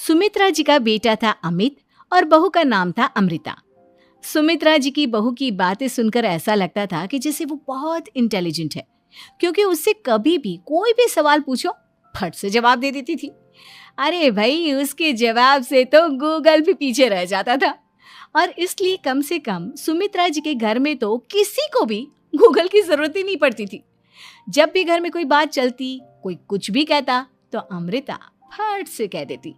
सुमित्रा जी का बेटा था अमित और बहू का नाम था अमृता। सुमित्रा जी की बहू की बातें सुनकर ऐसा लगता था कि जैसे वो बहुत इंटेलिजेंट है, क्योंकि उससे कभी भी कोई भी सवाल पूछो फट से जवाब दे देती थी। अरे भाई, उसके जवाब से तो गूगल भी पीछे रह जाता था। और इसलिए कम से कम सुमित्रा जी के घर में तो किसी को भी गूगल की जरूरत ही नहीं पड़ती थी। जब भी घर में कोई बात चलती, कोई कुछ भी कहता, तो अमृता फट से कह देती,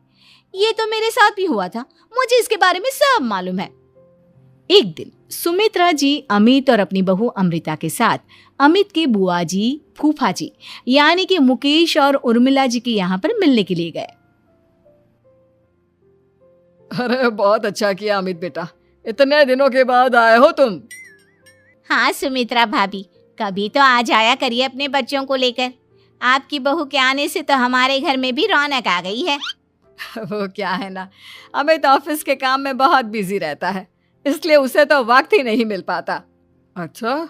ये तो मेरे साथ भी हुआ था, मुझे इसके बारे में सब मालूम है। एक दिन सुमित्रा जी अमित और अपनी बहू अमृता के साथ अमित के बुआ जी, फूफा जी यानी कि मुकेश और उर्मिला जी के यहाँ पर मिलने के लिए गए। अरे बहुत अच्छा किया अमित बेटा, इतने दिनों के बाद आए हो तुम। हाँ सुमित्रा भाभी, कभी तो आ जाया करिए अपने बच्चों को लेकर। आपकी बहू के आने से तो हमारे घर में भी रौनक आ गई है। वो क्या है ना, अमित ऑफिस के काम में बहुत बिजी रहता है, इसलिए उसे तो वक्त ही नहीं मिल पाता। अच्छा,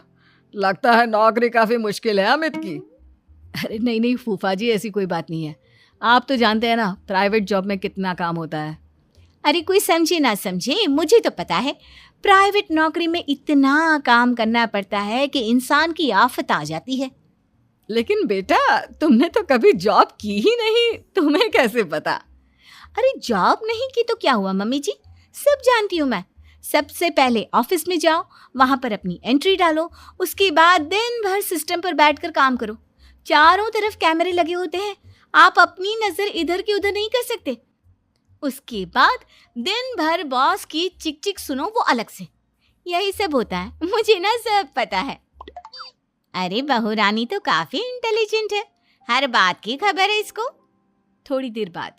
लगता है नौकरी काफी मुश्किल है अमित की। अरे नहीं नहीं फूफा जी, ऐसी कोई बात नहीं है। आप तो जानते हैं ना प्राइवेट जॉब में कितना काम होता है। अरे कोई समझे ना समझे, मुझे तो पता है प्राइवेट नौकरी में इतना काम करना पड़ता है कि इंसान की आफत आ जाती है। लेकिन बेटा, तुमने तो कभी जॉब की ही नहीं, तुम्हें कैसे पता? अरे जॉब नहीं की तो क्या हुआ मम्मी जी, सब जानती हूँ मैं। सबसे पहले ऑफिस में जाओ, वहां पर अपनी एंट्री डालो, उसके बाद दिन भर सिस्टम पर बैठकर काम करो। चारों तरफ कैमरे लगे होते हैं, आप अपनी नजर इधर की उधर नहीं कर सकते। उसके बाद दिन भर बॉस की चिक चिक सुनो, वो अलग से। यही सब होता है, मुझे ना सब पता है। अरे बहू रानी तो काफी इंटेलिजेंट है, हर बात की खबर है इसको। थोड़ी देर बाद,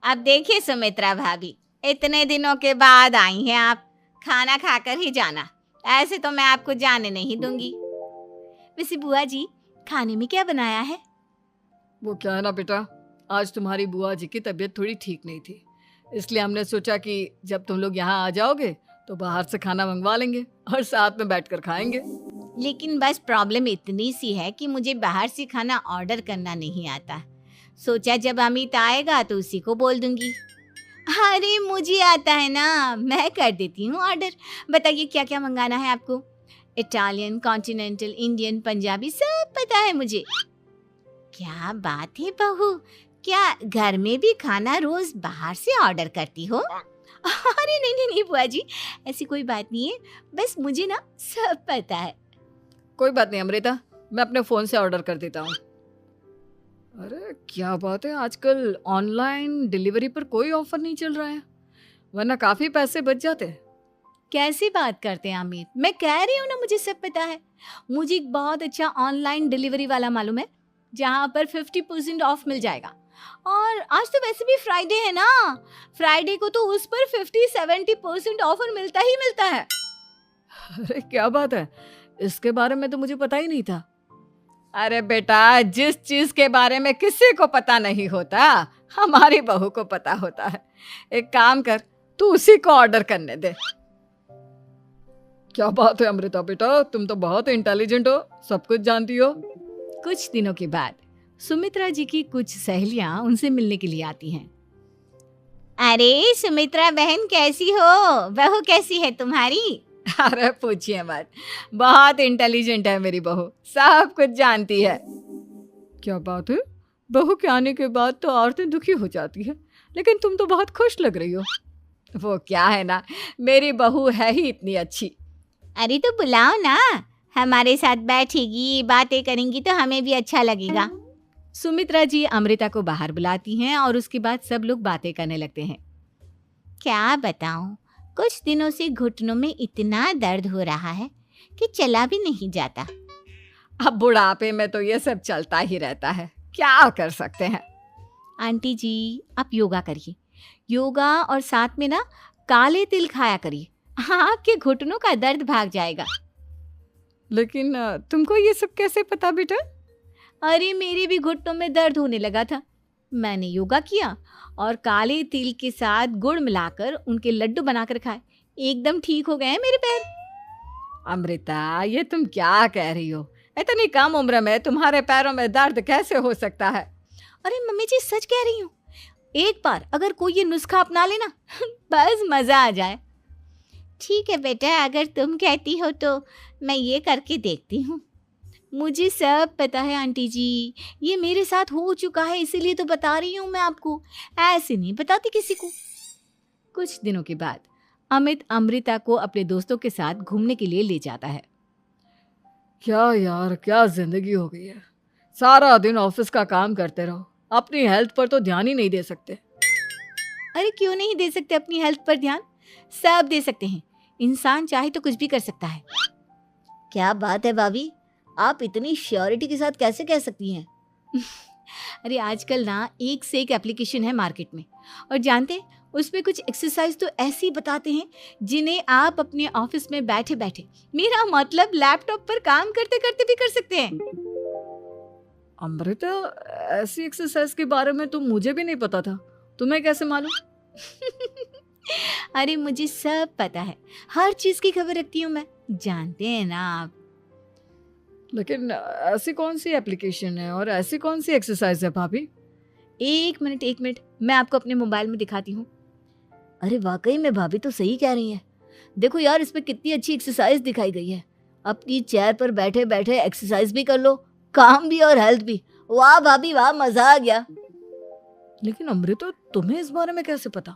अब देखिए सुमित्रा भाभी, इतने दिनों के बाद आई हैं आप, खाना खाकर ही जाना, ऐसे तो मैं आपको जाने नहीं दूंगी। वैसे बुआ जी, खाने में क्या बनाया है? वो क्या है ना बेटा, आज तुम्हारी बुआ जी की तबीयत थोड़ी ठीक नहीं थी, इसलिए हमने सोचा कि जब तुम लोग यहाँ आ जाओगे तो बाहर से खाना मंगवा लेंगे और साथ में बैठकर खाएंगे। लेकिन बस प्रॉब्लम इतनी सी है कि मुझे बाहर से खाना ऑर्डर करना नहीं आता। सोचा जब अमित आएगा तो उसी को बोल दूंगी। अरे मुझे आता है ना, मैं कर देती हूँ ऑर्डर। बताइए क्या क्या मंगाना है आपको? इटालियन, कॉन्टिनेंटल, इंडियन, पंजाबी, सब पता है मुझे। क्या बात है बहू, क्या घर में भी खाना रोज बाहर से ऑर्डर करती हो? अरे नहीं नहीं नहीं बुआ जी, ऐसी कोई बात नहीं है, बस मुझे ना सब पता है। कोई बात नहीं अमृता, मैं अपने फोन से ऑर्डर कर देता हूँ। अरे क्या बात है, आजकल ऑनलाइन डिलीवरी पर कोई ऑफर नहीं चल रहा है, वरना काफी पैसे बच जाते। कैसी बात करते हैं अमित, मैं कह रही हूँ ना मुझे सब पता है। मुझे एक बहुत अच्छा ऑनलाइन डिलीवरी वाला मालूम है, जहाँ पर 50% ऑफ मिल जाएगा। और आज तो वैसे भी फ्राइडे है ना, फ्राइडे को तो उस पर 50-70% ऑफर मिलता ही मिलता है। अरे क्या बात है, इसके बारे में तो मुझे पता ही नहीं था। अरे बेटा, जिस चीज के बारे में किसी को पता नहीं होता, हमारी बहू को पता होता है। एक काम कर, तू उसी को ऑर्डर करने दे। क्या बात है अमृता बेटा, तुम तो बहुत इंटेलिजेंट हो, सब कुछ जानती हो। कुछ दिनों के बाद सुमित्रा जी की कुछ सहेलियां उनसे मिलने के लिए आती हैं। अरे सुमित्रा बहन कैसी हो, बहू कैसी है तुम्हारी? अरे पूछिए मत, बहुत इंटेलिजेंट है मेरी बहू, सब कुछ जानती है। क्या बात है, बहू के आने के बाद तो औरतें दुखी हो जाती है, लेकिन तुम तो बहुत खुश लग रही हो। वो क्या है ना, मेरी बहू है ही इतनी अच्छी। अरे तो बुलाओ ना, हमारे साथ बैठेगी, बातें करेंगी तो हमें भी अच्छा लगेगा। सुमित्रा जी अमृता को बाहर बुलाती हैं और उसके बाद सब लोग बातें करने लगते हैं। क्या बताऊं, कुछ दिनों से घुटनों में इतना दर्द हो रहा है कि चला भी नहीं जाता। अब बुढ़ापे में तो ये सब चलता ही रहता है, क्या कर सकते हैं। आंटी जी, आप योगा करिए, योगा और साथ में ना काले तिल खाया करिए, आपके घुटनों का दर्द भाग जाएगा। लेकिन तुमको ये सब कैसे पता बेटा? अरे मेरे भी घुटनों में दर्द होने लगा था, मैंने योगा किया और काले तिल के साथ गुड़ मिलाकर उनके लड्डू बनाकर खाए, एकदम ठीक हो गए हैं मेरे पैर। अमृता, ये तुम क्या कह रही हो? इतनी कम उम्र में तुम्हारे पैरों में दर्द कैसे हो सकता है? अरे मम्मी जी, सच कह रही हूँ, एक बार अगर कोई ये नुस्खा अपना लेना बस मजा आ जाए। ठीक है बेटा, अगर तुम कहती हो तो मैं ये करके देखती हूँ। मुझे सब पता है आंटी जी, ये मेरे साथ हो चुका है, इसीलिए तो बता रही हूँ मैं आपको, ऐसे नहीं बताती किसी को। कुछ दिनों के बाद अमित अमृता को अपने दोस्तों के साथ घूमने के लिए ले जाता है। क्या यार, क्या जिंदगी हो गई है। सारा दिन ऑफिस का काम करते रहो, अपनी हेल्थ पर तो ध्यान ही नहीं दे सकते। अरे क्यों नहीं दे सकते अपनी हेल्थ पर ध्यान, सब दे सकते हैं। इंसान चाहे तो कुछ भी कर सकता है। क्या बात है भाभी, आप इतनी श्योरिटी के साथ कैसे कह सकती हैं? अरे आजकल ना एक से एक एप्लीकेशन है मार्केट में, और जानते हैं उसमें कुछ एक्सरसाइज तो ऐसी बताते हैं जिन्हें आप अपने ऑफिस में बैठे बैठे, मेरा मतलब लैपटॉप पर काम करते करते भी कर सकते हैं। अमृता, ऐसी एक्सरसाइज के बारे में तो मुझे भी नहीं पता था, तुम्हें कैसे मालूम? अरे मुझे सब पता है, हर चीज की खबर रखती हूँ मैं, जानते हैं ना आप। लेकिन ऐसी कौन सी एप्लीकेशन है और ऐसी कौन सी एक्सरसाइज है भाभी? एक मिनट, मैं आपको अपने मोबाइल में दिखाती हूँ। अरे वाकई में भाभी तो सही कह रही हैं। देखो यार, इसमें कितनी अच्छी एक्सरसाइज दिखाई गई है। अपनी चेयर पर बैठे बैठे एक्सरसाइज भी कर लो, काम भी और हेल्थ भी। वाह भाभी वाह, मजा आ गया। लेकिन अमृता, तुम्हें इस बारे में कैसे पता?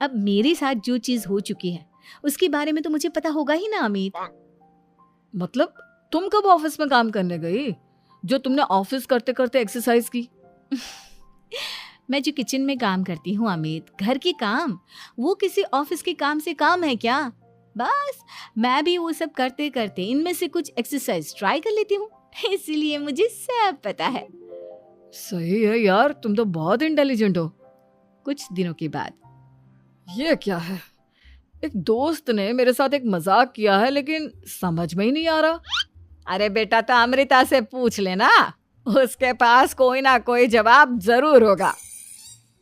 अब मेरे साथ जो चीज हो चुकी है उसके बारे में तो मुझे पता होगा ही ना अमित। मतलब तुम कब ऑफिस में काम करने गई जो तुमने ऑफिस करते करते एक्सरसाइज की? मैं जो किचन में काम करती हूँ अमित, घर के काम, वो किसी ऑफिस के काम से काम है क्या? बस मैं भी वो सब करते करते इनमें से कुछ एक्सरसाइज ट्राई कर लेती हूँ, इसीलिए मुझे सब पता है। सही है यार, तुम तो बहुत इंटेलिजेंट हो। कुछ दिनों के बाद, ये क्या है? एक दोस्त ने मेरे साथ एक मजाक किया है, लेकिन समझ में ही नहीं आ रहा। अरे बेटा, तो अमृता से पूछ लेना, उसके पास कोई ना कोई जवाब जरूर होगा।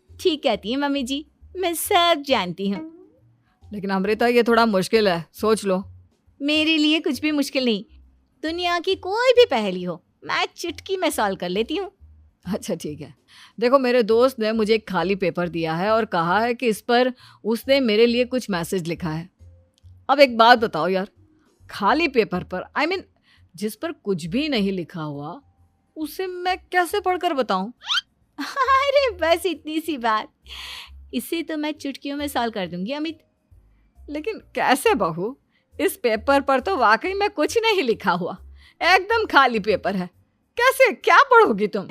ठीक कहती है मम्मी जी, मैं सब जानती हूँ। लेकिन अमृता, ये थोड़ा मुश्किल है, सोच लो। मेरे लिए कुछ भी मुश्किल नहीं, दुनिया की कोई भी पहेली हो मैं चुटकी में सॉल्व कर लेती हूँ। अच्छा ठीक है, देखो मेरे दोस्त ने मुझे एक खाली पेपर दिया है और कहा है कि इस पर उसने मेरे लिए कुछ मैसेज लिखा है। अब एक बात बताओ यार, खाली पेपर पर, I mean, जिस पर कुछ भी नहीं लिखा हुआ, उसे मैं कैसे पढ़कर बताऊं? अरे बस इतनी सी बात, इसे तो मैं चुटकियों में सॉल्व कर दूंगी अमित। लेकिन कैसे बहू? इस पेपर पर तो वाकई में कुछ नहीं लिखा हुआ, एकदम खाली पेपर है, कैसे, क्या पढ़ोगी तुम?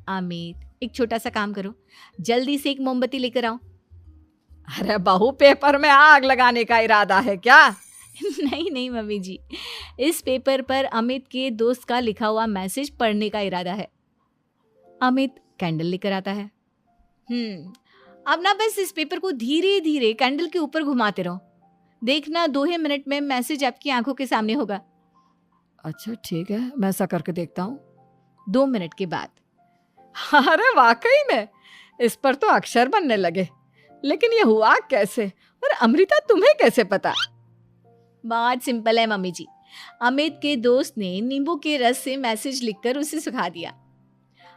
अमित, एक छोटा सा काम करो, जल्दी से एक मोमबत्ती लेकर आओ। अरे बहू, पेपर में आग लगाने का इरादा है क्या? नहीं मम्मी जी, इस पेपर पर अमित के दोस्त का लिखा हुआ मैसेज पढ़ने का इरादा है। अमित कैंडल लेकर आता है। अब ना बस इस पेपर को धीरे धीरे कैंडल के ऊपर घुमाते रहो, देखना 2 ही मिनट में मैसेज आपकी आंखों के सामने होगा। अच्छा ठीक है, मैं ऐसा करके देखता हूँ। 2 मिनट के बाद, अरे वाकई में इस पर तो अक्षर बनने लगे, लेकिन ये हुआ कैसे? और अमृता, तुम्हें कैसे पता? बात सिंपल है मम्मी जी, अमित के दोस्त ने नींबू के रस से मैसेज लिखकर उसे सुखा दिया।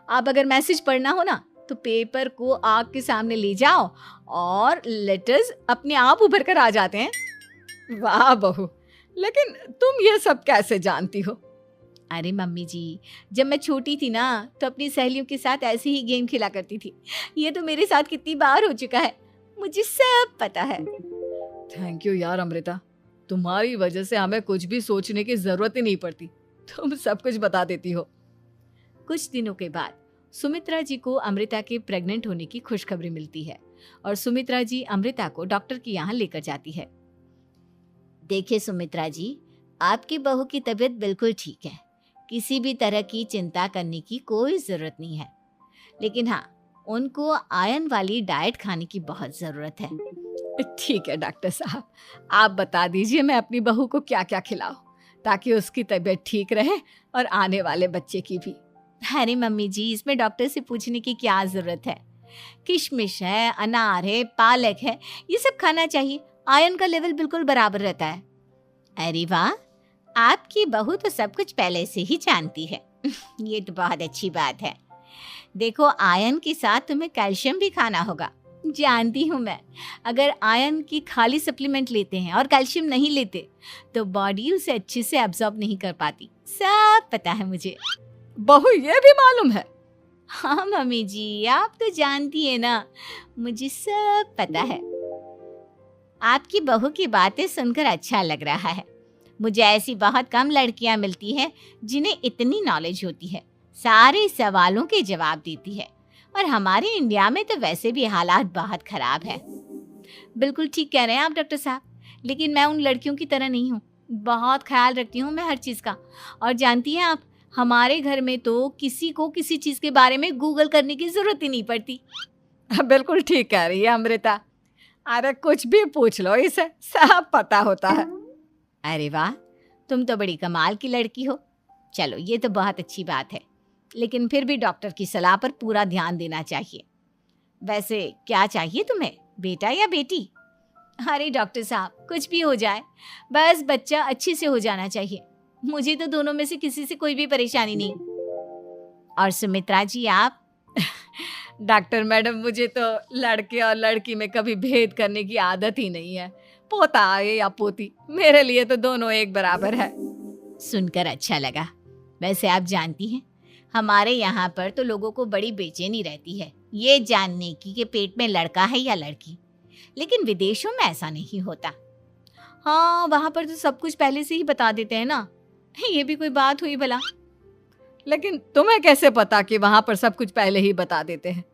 अब अगर मैसेज पढ़ना हो ना तो पेपर को आग के सामने ले जाओ और लेटर्स अपने आप उभर कर आ जाते हैं। वाह बहू, लेकिन तुम ये सब कैसे जानती हो? अरे मम्मी जी, जब मैं छोटी थी ना तो अपनी सहेलियों के साथ ऐसे ही गेम खेला करती थी। ये तो मेरे साथ कितनी बार हो चुका है, मुझे सब पता है। थैंक यू यार अमृता, तुम्हारी वजह से हमें कुछ भी सोचने की जरूरत ही नहीं पड़ती, तुम सब कुछ बता देती हो। कुछ दिनों के बाद सुमित्रा जी को अमृता के प्रेग्नेंट होने की खुशखबरी मिलती है और सुमित्रा जी अमृता को डॉक्टर के यहाँ लेकर जाती है। देखिए सुमित्रा जी, आपकी बहू की तबीयत बिल्कुल ठीक है, किसी भी तरह की चिंता करने की कोई ज़रूरत नहीं है। लेकिन हाँ, उनको आयरन वाली डाइट खाने की बहुत ज़रूरत है। ठीक है डॉक्टर साहब, आप बता दीजिए मैं अपनी बहू को क्या क्या खिलाऊं ताकि उसकी तबीयत ठीक रहे और आने वाले बच्चे की भी। अरे मम्मी जी, इसमें डॉक्टर से पूछने की क्या ज़रूरत है, किशमिश है, अनार है, पालक है, ये सब खाना चाहिए, आयरन का लेवल बिल्कुल बराबर रहता है। अरे वाह, आपकी बहू तो सब कुछ पहले से ही जानती है। ये तो बहुत अच्छी बात है। देखो, आयरन के साथ तुम्हें कैल्शियम भी खाना होगा। जानती हूँ मैं, अगर आयरन की खाली सप्लीमेंट लेते हैं और कैल्शियम नहीं लेते तो बॉडी उसे अच्छे से एब्जॉर्ब नहीं कर पाती। सब पता है मुझे। बहू ये भी मालूम है? हाँ मम्मी जी, आप तो जानती है ना, मुझे सब पता है। आपकी बहू की बातें सुनकर अच्छा लग रहा है। मुझे ऐसी बहुत कम लड़कियां मिलती हैं जिन्हें इतनी नॉलेज होती है, सारे सवालों के जवाब देती है। और हमारे इंडिया में तो वैसे भी हालात बहुत खराब है। बिल्कुल ठीक कह रहे हैं आप डॉक्टर साहब, लेकिन मैं उन लड़कियों की तरह नहीं हूँ। बहुत ख्याल रखती हूँ मैं हर चीज़ का। और जानती हैं आप, हमारे घर में तो किसी को किसी चीज़ के बारे में गूगल करने की ज़रूरत ही नहीं पड़ती। बिल्कुल ठीक कह रही है अमृता। अरे कुछ भी पूछ लो इसे, सब पता होता है। अरे वाह, तुम तो बड़ी कमाल की लड़की हो। चलो, ये तो बहुत अच्छी बात है, लेकिन फिर भी डॉक्टर की सलाह पर पूरा ध्यान देना चाहिए। वैसे क्या चाहिए तुम्हें, बेटा या बेटी? अरे डॉक्टर साहब, कुछ भी हो जाए, बस बच्चा अच्छे से हो जाना चाहिए। मुझे तो दोनों में से किसी से कोई भी परेशानी नहीं। और सुमित्रा जी, आप? डॉक्टर मैडम, मुझे तो लड़के और लड़की में कभी भेद करने की आदत ही नहीं है। पोता आए या पोती, मेरे लिए तो दोनों एक बराबर है। सुनकर अच्छा लगा। वैसे आप जानती हैं, हमारे यहाँ पर तो लोगों को बड़ी बेचैनी रहती है ये जानने की कि पेट में लड़का है या लड़की, लेकिन विदेशों में ऐसा नहीं होता। हाँ, वहाँ पर तो सब कुछ पहले से ही बता देते हैं ना। ये भी कोई बात हुई भला? लेकिन तुम्हें कैसे पता कि वहां पर सब कुछ पहले ही बता देते हैं?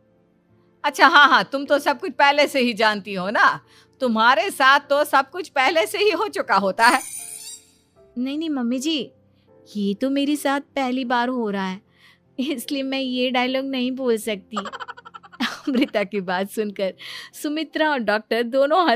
अच्छा हाँ, तुम तो सब कुछ पहले से ही जानती हो ना। तुम्हारे साथ तो सब कुछ पहले से ही हो चुका होता है। नहीं मम्मी जी, ये तो मेरे साथ पहली बार हो रहा है, इसलिए मैं ये डायलॉग नहीं बोल सकती। अमृता की बात सुनकर सुमित्रा और डॉक्टर दोनों